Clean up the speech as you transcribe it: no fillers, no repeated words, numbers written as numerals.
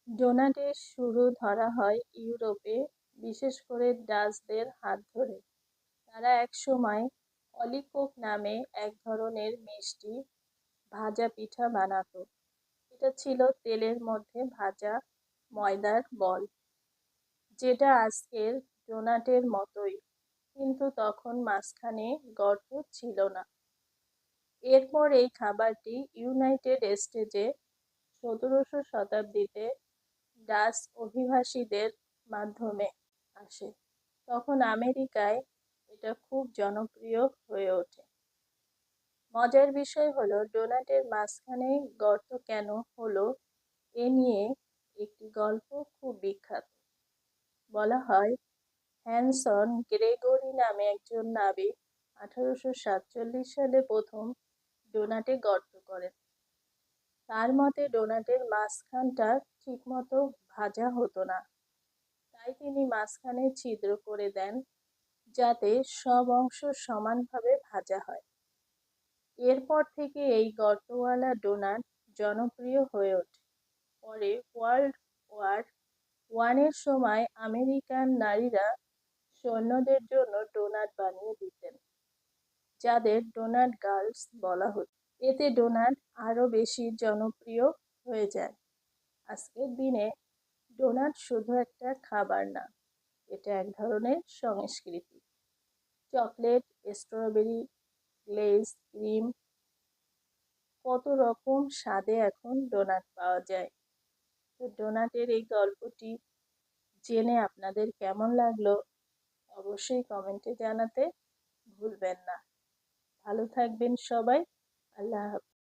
ডোনাটের শুরু ধরা হয় ইউরোপে, বিশেষ করে ডাচদের হাত ধরে। তারা একসময় অলিকোক নামে এক ধরনের মিষ্টি ভাজা পিঠা বানাতো। এটা ছিল তেলের মধ্যে ভাজা ময়দার বল, যেটা আজকের ডোনাটের মতোই, কিন্তু তখন মাঝখানে গর্ত ছিল না। এরপর এই খাবারটি ইউনাইটেড স্টেটে ১৭শ শতাব্দীতে ডাচ অভিবাসীদের মাধ্যমে আসে। তখন আমেরিকায় এটা খুব জনপ্রিয় হয়ে ওঠে। মজার বিষয় হলো, ডোনাটের মাঝখানে গর্ত কেন হলো এ নিয়ে একটি গল্প খুব বিখ্যাত। বলা হয়, হ্যানসন গ্রেগরি নামে একজন নাবিক ১৮৪৭ সালে প্রথম ডোনাটে গর্ত করেন। তার মতে ডোনাটের মাঝখানটা ঠিকমতো ভাজা হতো না, তাই তিনি মাঝখানে ছিদ্র করে দেন যাতে সব অংশ সমানভাবে ভাজা হয়। এরপর থেকে এই গর্তওয়ালা ডোনাট জনপ্রিয় হয়ে ওঠে। পরে ওয়ার্ল্ড ওয়ার ওয়ানের সময় আমেরিকান নারীরা সৈন্যদের জন্য ডোনাট বানিয়ে দিতেন, যাদের ডোনাট গার্লস বলা হতো। এতে ডোনাট আরও বেশি জনপ্রিয় হয়ে যায়। আজকের দিনে ডোনাট শুধু একটা খাবার না, এটা এক ধরনের সংস্কৃতি। চকলেট, স্ট্রবেরি, গ্লেজ, ক্রিম, কত রকম স্বাদে এখন ডোনাট পাওয়া যায়। তো ডোনাটের এই গল্পটি জেনে আপনাদের কেমন লাগলো অবশ্যই কমেন্টে জানাতে ভুলবেন না। ভালো থাকবেন সবাই। আল্লাহ হাফেজ।